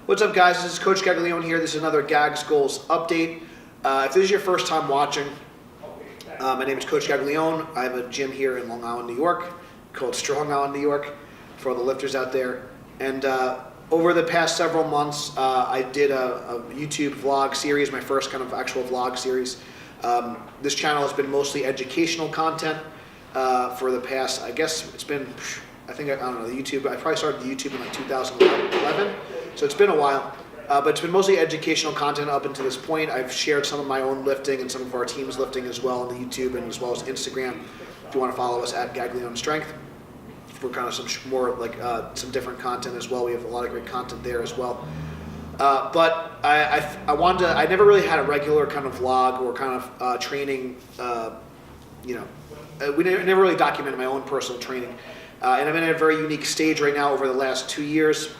What's up, guys? This is Coach Gaglione here. This is another Gags Goals update. If this is your first time watching, my name is Coach Gaglione. I have a gym here in Long Island, New York, called Strong Island, New York, for all the lifters out there. And over the past several months, I did a YouTube vlog series, my first kind of actual vlog series. This channel has been mostly educational content for the past, I guess it's been, I don't know, YouTube. I probably started YouTube in like 2011, so it's been a while. But it's been mostly educational content up until this point. I've shared some of my own lifting and some of our team's lifting as well on the YouTube and as well as Instagram. If you want to follow us at Gaglione Strength for kind of some more like some different content as well. We have a lot of great content there as well. But I never really had a regular kind of vlog or kind of training. We never really documented my own personal training. And I'm in a very unique stage right now over the last 2 years,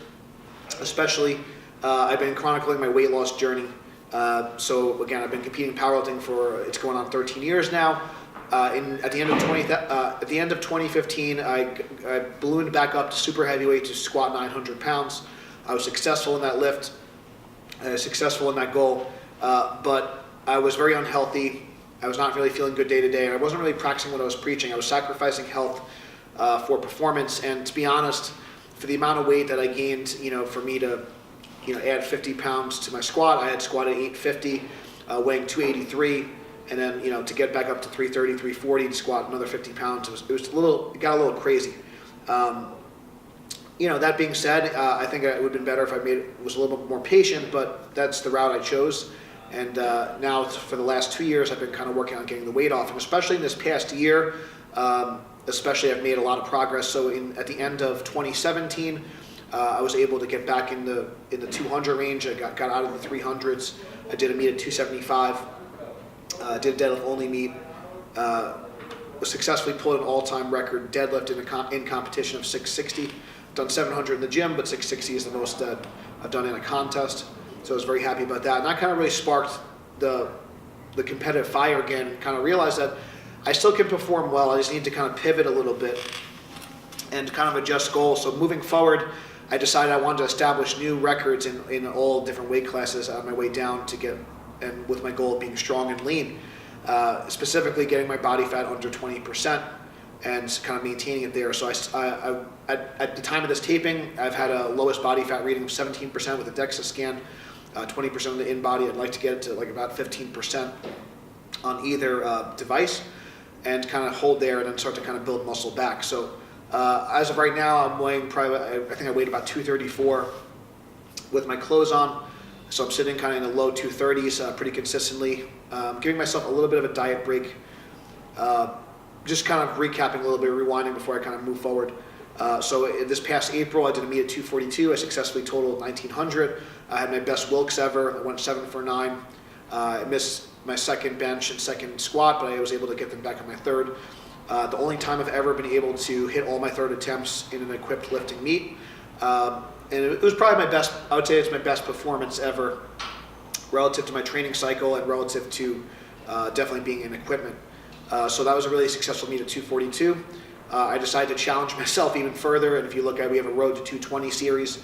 especially. I've been chronicling my weight loss journey. So again, I've been competing powerlifting for, it's going on 13 years now. At the end of 2015, I ballooned back up to super heavyweight to squat 900 pounds. I was successful in that lift. I was successful in that goal, but I was very unhealthy. I was not really feeling good day to day, and I wasn't really practicing what I was preaching. I was sacrificing health for performance, and to be honest, for the amount of weight that I gained, for me to add 50 pounds to my squat, I had squatted 850, weighing 283, and then to get back up to 330, 340 to squat another 50 pounds. It got a little crazy. That being said, I think it would have been better if I was a little bit more patient, but that's the route I chose. And now for the last 2 years, I've been kind of working on getting the weight off, and especially in this past year, I've made a lot of progress. So at the end of 2017, I was able to get back in the 200 range. I got out of the 300s. I did a meet at 275. Did a deadlift only meet. Successfully pulled an all-time record deadlift in competition of 660. Done 700 in the gym, but 660 is the most that I've done in a contest. So I was very happy about that. And that kind of really sparked the competitive fire again. Kind of realized that I still can perform well. I just need to kind of pivot a little bit and kind of adjust goals. So moving forward, I decided I wanted to establish new records in all different weight classes on my way down and with my goal of being strong and lean, specifically getting my body fat under 20% and kind of maintaining it there. So at the time of this taping, I've had a lowest body fat reading of 17% with a DEXA scan, 20% of the in-body. I'd like to get it to like about 15% on either device and kind of hold there and then start to kind of build muscle back. So as of right now, I'm weighing probably, I think I weighed about 234 with my clothes on. So I'm sitting kind of in the low 230s pretty consistently. Giving myself a little bit of a diet break. Just kind of recapping a little bit, rewinding before I kind of move forward. So this past April, I did a meet at 242. I successfully totaled 1900. I had my best Wilks ever. I went 7 for 9. I missed my second bench and second squat, but I was able to get them back on my third. The only time I've ever been able to hit all my third attempts in an equipped lifting meet. And it was probably my best, I would say it's my best performance ever relative to my training cycle and relative to definitely being in equipment. So that was a really successful meet at 242. I decided to challenge myself even further, and if you look at, we have a Road to 220 series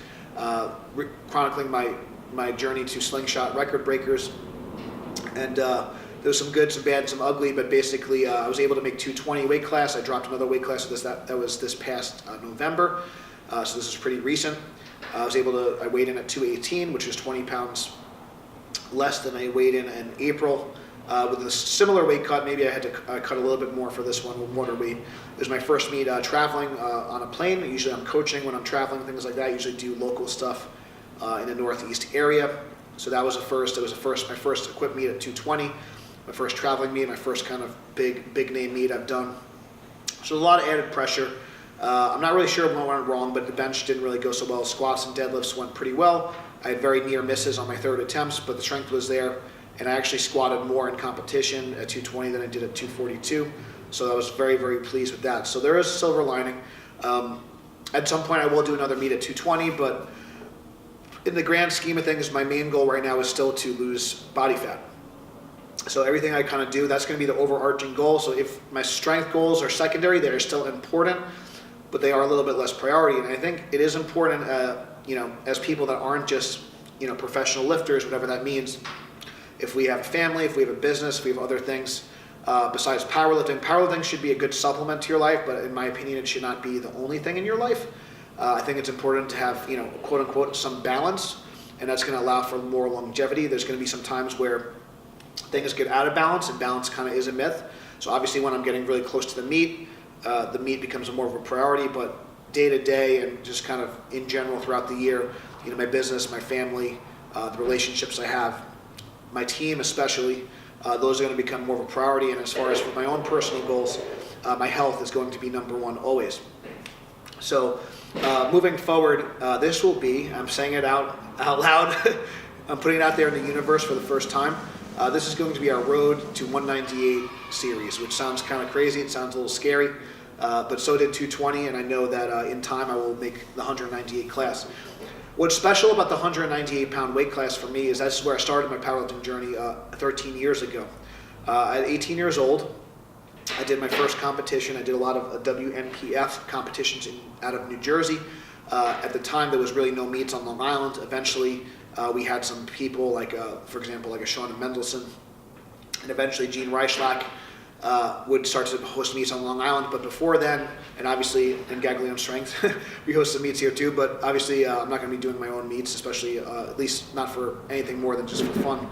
chronicling my journey to slingshot record breakers. And there was some good, some bad, some ugly, but basically I was able to make 220 weight class. I dropped another weight class, that was this past November, so this is pretty recent. I weighed in at 218, which is 20 pounds less than I weighed in April. With a similar weight cut, maybe I had to cut a little bit more for this one with water weight. It was my first meet traveling on a plane. Usually I'm coaching when I'm traveling, things like that. I usually do local stuff in the Northeast area. So that was a first. It was my first equipped meet at 220, my first traveling meet, my first kind of big name meet I've done. So a lot of added pressure. I'm not really sure what went wrong, but the bench didn't really go so well. Squats and deadlifts went pretty well. I had very near misses on my third attempts, but the strength was there. And I actually squatted more in competition at 220 than I did at 242. So I was very, very pleased with that. So there is a silver lining. At some point I will do another meet at 220, but in the grand scheme of things, my main goal right now is still to lose body fat. So everything I kind of do, that's going to be the overarching goal. So if my strength goals are secondary, they're still important, but they are a little bit less priority. And I think it is important, as people that aren't just professional lifters, whatever that means. If we have a family, if we have a business, if we have other things besides powerlifting. Powerlifting should be a good supplement to your life, but in my opinion, it should not be the only thing in your life. I think it's important to have, quote unquote, some balance, and that's going to allow for more longevity. There's going to be some times where things get out of balance, and balance kind of is a myth. So obviously when I'm getting really close to the meet becomes more of a priority, but day to day and just kind of in general throughout the year, my business, my family, the relationships I have, my team especially, those are going to become more of a priority. And as far as for my own personal goals, my health is going to be number one always. So moving forward, this will be, I'm saying it out loud, I'm putting it out there in the universe for the first time. This is going to be our Road to 198 series, which sounds kind of crazy. It sounds a little scary, but so did 220, and I know that in time I will make the 198 class. What's special about the 198-pound weight class for me is that's where I started my powerlifting journey 13 years ago. At 18 years old, I did my first competition. I did a lot of WNPF competitions out of New Jersey. At the time, there was really no meets on Long Island. Eventually, we had some people like, for example, like a Sean Mendelson, and eventually Gene Reichlach would start to host meets on Long Island. But before then, and obviously in Gaglione Strength, we host some meets here too. But obviously, I'm not going to be doing my own meets, especially at least not for anything more than just for fun.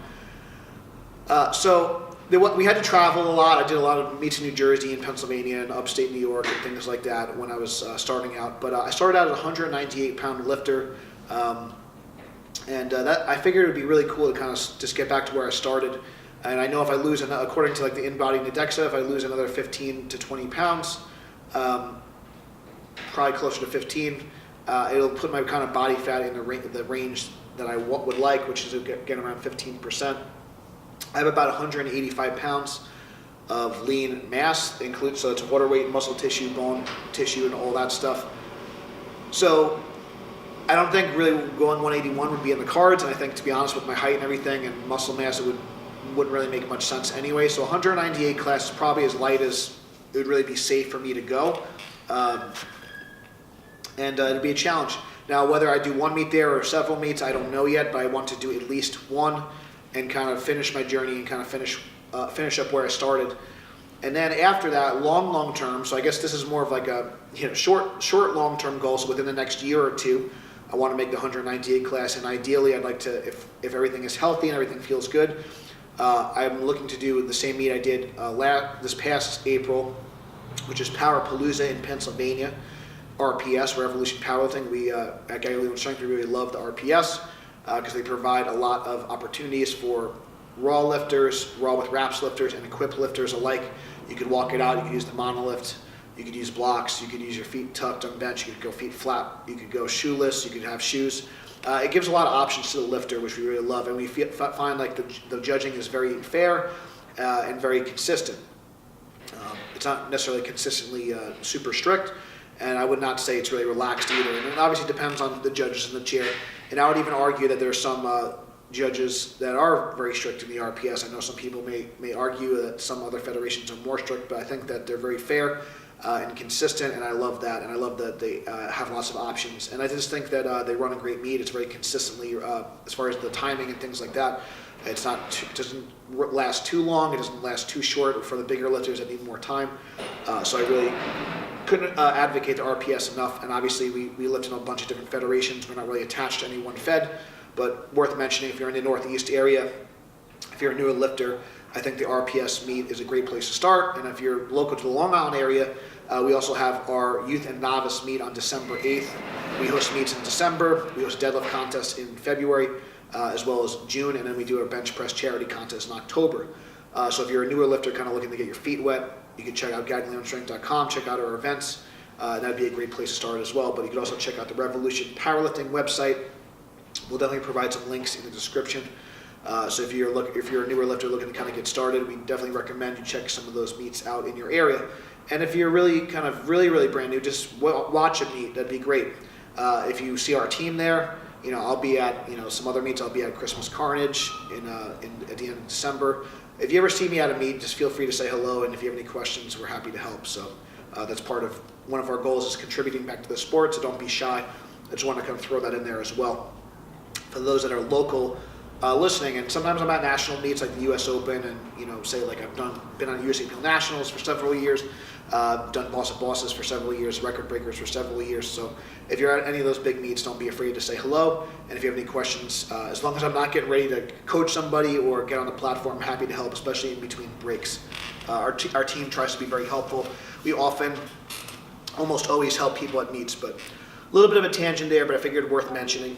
We had to travel a lot. I did a lot of meets in New Jersey and Pennsylvania and upstate New York and things like that when I was starting out. But I started out as a 198-pound lifter, and that I figured it would be really cool to kind of just get back to where I started. And I know if I lose, according to like the InBody Nadexa, if I lose another 15 to 20 pounds, probably closer to 15, it'll put my kind of body fat in the range that I would like, which is again around 15%. I have about 185 pounds of lean mass, so it's water weight, muscle tissue, bone tissue, and all that stuff. So I don't think really going 181 would be in the cards, and I think, to be honest, with my height and everything and muscle mass, it wouldn't really make much sense anyway. So 198 class is probably as light as it would really be safe for me to go, and it'd be a challenge. Now, whether I do one meet there or several meets, I don't know yet, but I want to do at least one and kind of finish my journey and kind of finish up where I started. And then after that, long term, so I guess this is more of like a short long-term goal. So within the next year or two, I want to make the 198 class, and ideally I'd like to, if everything is healthy and everything feels good, I'm looking to do the same meet I did this past April, which is Powerpalooza in Pennsylvania, RPS, Revolution Powerlifting. We at Gaglione Strength, we really love the RPS because they provide a lot of opportunities for raw lifters, raw with wraps lifters, and equipped lifters alike. You could walk it out, you could use the monolift, you could use blocks, you could use your feet tucked on bench, you could go feet flat, you could go shoeless, you could have shoes. It gives a lot of options to the lifter, which we really love, and we find like the judging is very fair and very consistent. It's not necessarily consistently super strict, and I would not say it's really relaxed either. And it obviously depends on the judges in the chair. And I would even argue that there are some judges that are very strict in the RPS. I know some people may argue that some other federations are more strict, but I think that they're very fair and consistent, and I love that. And I love that they have lots of options. And I just think that they run a great meet. It's very consistently, as far as the timing and things like that. It doesn't last too long. It doesn't last too short for the bigger lifters that need more time. So I really couldn't advocate the RPS enough. And obviously we lift in a bunch of different federations. We're not really attached to any one fed, but worth mentioning, if you're in the Northeast area, if you're a newer lifter, I think the RPS meet is a great place to start. And if you're local to the Long Island area, we also have our youth and novice meet on December 8th. We host meets in December. We host deadlift contests in February, as well as June, and then we do our bench press charity contest in October. So if you're a newer lifter kind of looking to get your feet wet, you can check out gaglionestrength.com, check out our events. That'd be a great place to start as well. But you can also check out the Revolution Powerlifting website. We'll definitely provide some links in the description. So if you're a newer lifter looking to kind of get started, we definitely recommend you check some of those meets out in your area. And if you're really brand new, just watch a meet. That'd be great. If you see our team there, I'll be at some other meets. I'll be at Christmas Carnage at the end of December. If you ever see me at a meet, just feel free to say hello. And if you have any questions, we're happy to help. So that's part of one of our goals is contributing back to the sport. So don't be shy. I just want to kind of throw that in there as well. for those that are local listening, and sometimes I'm at national meets like the U.S. Open, and say like I've been on USAPL Nationals for several years, done Boss of Bosses for several years, Record Breakers for several years. So if you're at any of those big meets, don't be afraid to say hello. And if you have any questions, as long as I'm not getting ready to coach somebody or get on the platform, I'm happy to help, especially in between breaks. Our team tries to be very helpful. We often, almost always, help people at meets, but a little bit of a tangent there, but I figured worth mentioning.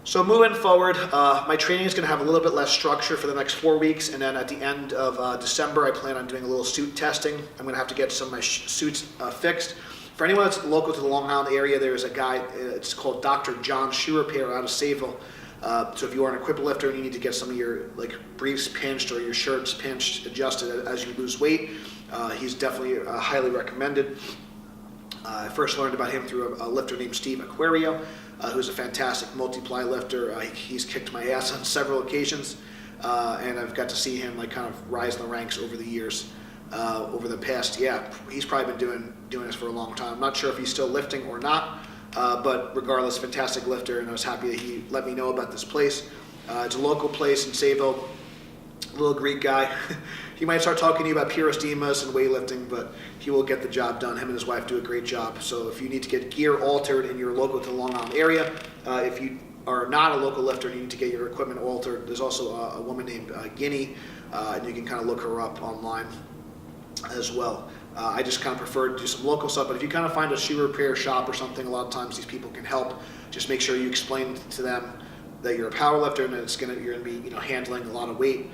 So moving forward, my training is going to have a little bit less structure for the next 4 weeks, and then at the end of December, I plan on doing a little suit testing. I'm going to have to get some of my suits fixed. For anyone that's local to the Long Island area, there's a guy, it's called Dr. John Shoe Repair out of Sayville. So if you are an equip lifter and you need to get some of your briefs pinched or your shirts pinched, adjusted as you lose weight, he's definitely highly recommended. I first learned about him through a lifter named Steve Aquario, who's a fantastic multiply lifter. He's kicked my ass on several occasions, and I've got to see him kind of rise in the ranks over the years. Over the past, he's probably been doing this for a long time. I'm not sure if he's still lifting or not, but regardless, fantastic lifter, and I was happy that he let me know about this place. It's a local place in Sayville, little Greek guy. He might start talking to you about pyrostemas and weightlifting, but he will get the job done. Him and his wife do a great job. So if you need to get gear altered and you're local to the Long Island area, if you are not a local lifter and you need to get your equipment altered, there's also a woman named Guinea, and you can kind of look her up online as well. I just kind of prefer to do some local stuff, but if you kind of find a shoe repair shop or something, a lot of times these people can help. Just make sure you explain to them that you're a power lifter and that you're going to be handling a lot of weight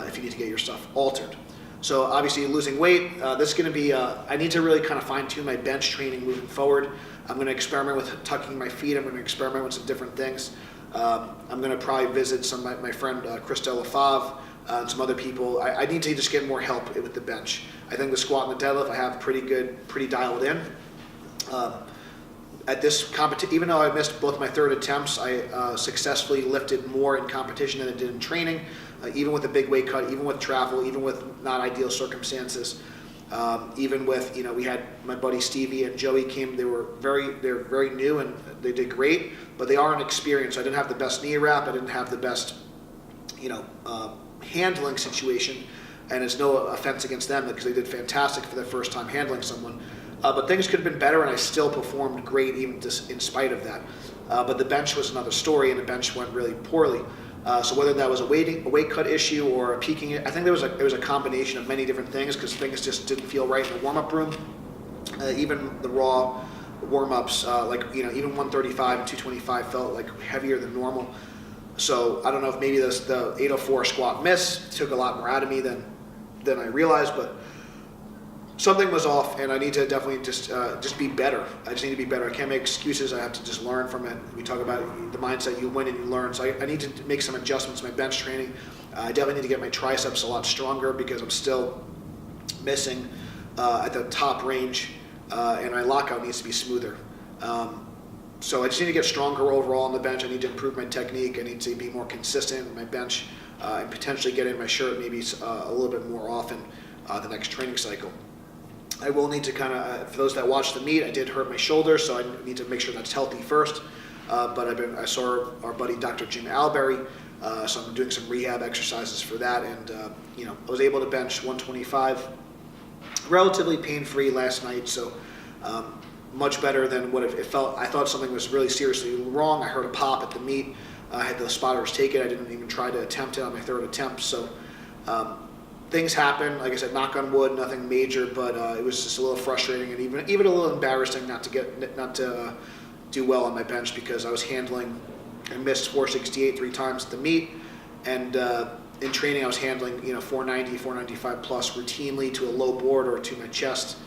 if you need to get your stuff altered. So obviously losing weight, this is going to be, I need to really kind of fine tune my bench training moving forward. I'm going to experiment with tucking my feet. I'm going to experiment with some different things. I'm going to probably visit some of my friend Christelle Lefave and some other people. I need to just get more help with the bench. I think the squat and the deadlift I have pretty dialed in. At this competition, even though I missed both my third attempts, I successfully lifted more in competition than I did in training, even with a big weight cut, even with travel, even with not ideal circumstances, even with, we had my buddy Stevie and Joey came. They're very new and they did great, but they are inexperienced. I didn't have the best knee wrap. I didn't have the best, handling situation, and it's no offense against them because they did fantastic for their first time handling someone. But things could have been better, and I still performed great even in spite of that. But the bench was another story, and the bench went really poorly. So whether that was a weight cut issue or a peaking, I think there was a combination of many different things because things just didn't feel right in the warm-up room. Even the raw warm-ups, even 135 and 225 felt heavier than normal. So I don't know if maybe the 804 squat miss took a lot more out of me than I realized, but something was off, and I need to definitely just be better. I just need to be better. I can't make excuses. I have to just learn from it. We talk about the mindset, you win and you learn. So I need to make some adjustments to my bench training. I definitely need to get my triceps a lot stronger because I'm still missing at the top range, and my lockout needs to be smoother. So I just need to get stronger overall on the bench. I need to improve my technique. I need to be more consistent with my bench and potentially get in my shirt maybe a little bit more often the next training cycle. I will need to for those that watched the meet, I did hurt my shoulder, so I need to make sure that's healthy first. But I saw our buddy Dr. Jim Alberry, so I'm doing some rehab exercises for that, and I was able to bench 125 relatively pain-free last night, so much better than what it felt. I thought something was really seriously wrong. I heard a pop at the meet. I had the spotters take it. I didn't even try to attempt it on my third attempt, so things happen. Like I said, knock on wood, nothing major, but it was just a little frustrating and even a little embarrassing not to do well on my bench because I missed 468 3 times at the meet, and in training I was handling 490, 495 plus routinely to a low board or to my chest,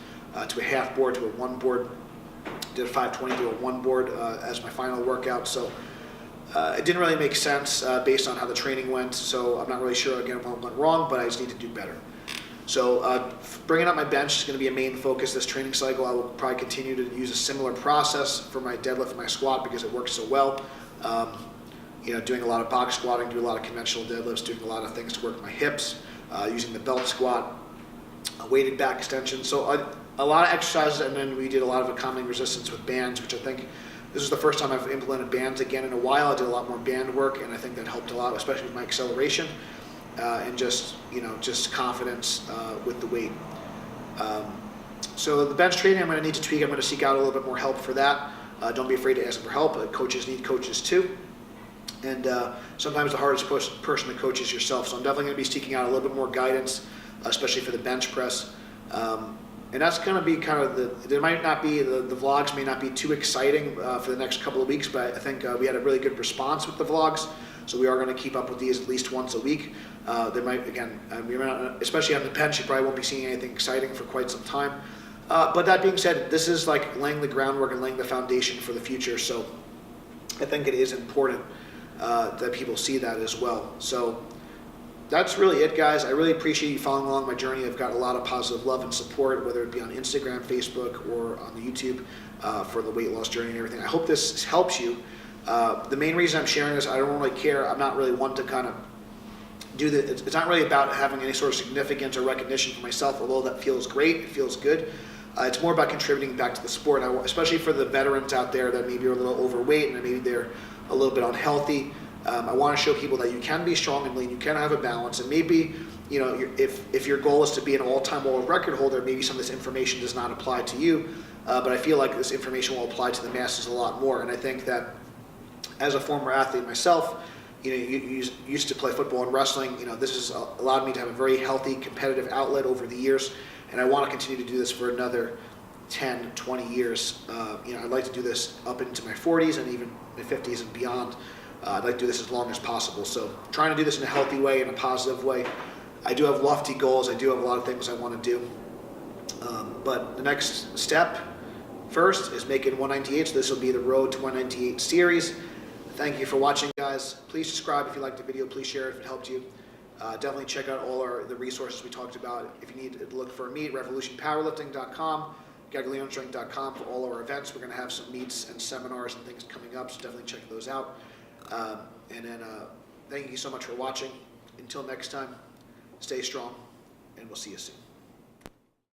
to a half board, to a one board. Did a 520 to a one board as my final workout, so it didn't really make sense based on how the training went, so I'm not really sure again what went wrong, but I just need to do better. So bringing up my bench is going to be a main focus this training cycle. I will probably continue to use a similar process for my deadlift and my squat because it works so well. Doing a lot of box squatting, do a lot of conventional deadlifts, doing a lot of things to work my hips, using the belt squat, weighted back extension. So a lot of exercises, and then we did a lot of accommodating resistance with bands, which I think This was the first time I've implemented bands again in a while. I did a lot more band work, and I think that helped a lot, especially with my acceleration and just confidence with the weight. So the bench training, I'm going to need to tweak. I'm going to seek out a little bit more help for that. Don't be afraid to ask for help. Coaches need coaches too. And sometimes the hardest person to coach is yourself. So I'm definitely going to be seeking out a little bit more guidance, especially for the bench press. And that's going to be kind of there might not be, the vlogs may not be too exciting for the next couple of weeks, but I think we had a really good response with the vlogs. So we are going to keep up with these at least once a week. There might, again, especially on the bench, you probably won't be seeing anything exciting for quite some time. But that being said, this is like laying the groundwork and laying the foundation for the future. So I think it is important that people see that as well. So that's really it, guys. I really appreciate you following along my journey. I've got a lot of positive love and support, whether it be on Instagram, Facebook, or on the YouTube for the weight loss journey and everything. I hope this helps you. The main reason I'm sharing this, I don't really care. I'm not really one to kind of do that. It's not really about having any sort of significance or recognition for myself, although that feels great. It feels good. It's more about contributing back to the sport, especially for the veterans out there that maybe are a little overweight and maybe they're a little bit unhealthy. I want to show people that you can be strong and lean, you can have a balance, and maybe if your goal is to be an all-time world record holder, maybe some of this information does not apply to you, but I feel like this information will apply to the masses a lot more. And I think that as a former athlete myself, you used to play football and wrestling. This has allowed me to have a very healthy, competitive outlet over the years, and I want to continue to do this for another 10, 20 years. I'd like to do this up into my 40s and even my 50s and beyond. I'd like to do this as long as possible. So trying to do this in a healthy way, in a positive way. I do have lofty goals. I do have a lot of things I want to do. But the next step first is making 198. So this will be the Road to 198 series. Thank you for watching, guys. Please subscribe if you liked the video. Please share it if it helped you. Definitely check out all the resources we talked about. If you need to look for a meet, revolutionpowerlifting.com, gaglianostrength.com for all our events. We're going to have some meets and seminars and things coming up, so definitely check those out. And then thank you so much for watching. Until next time, stay strong, and we'll see you soon.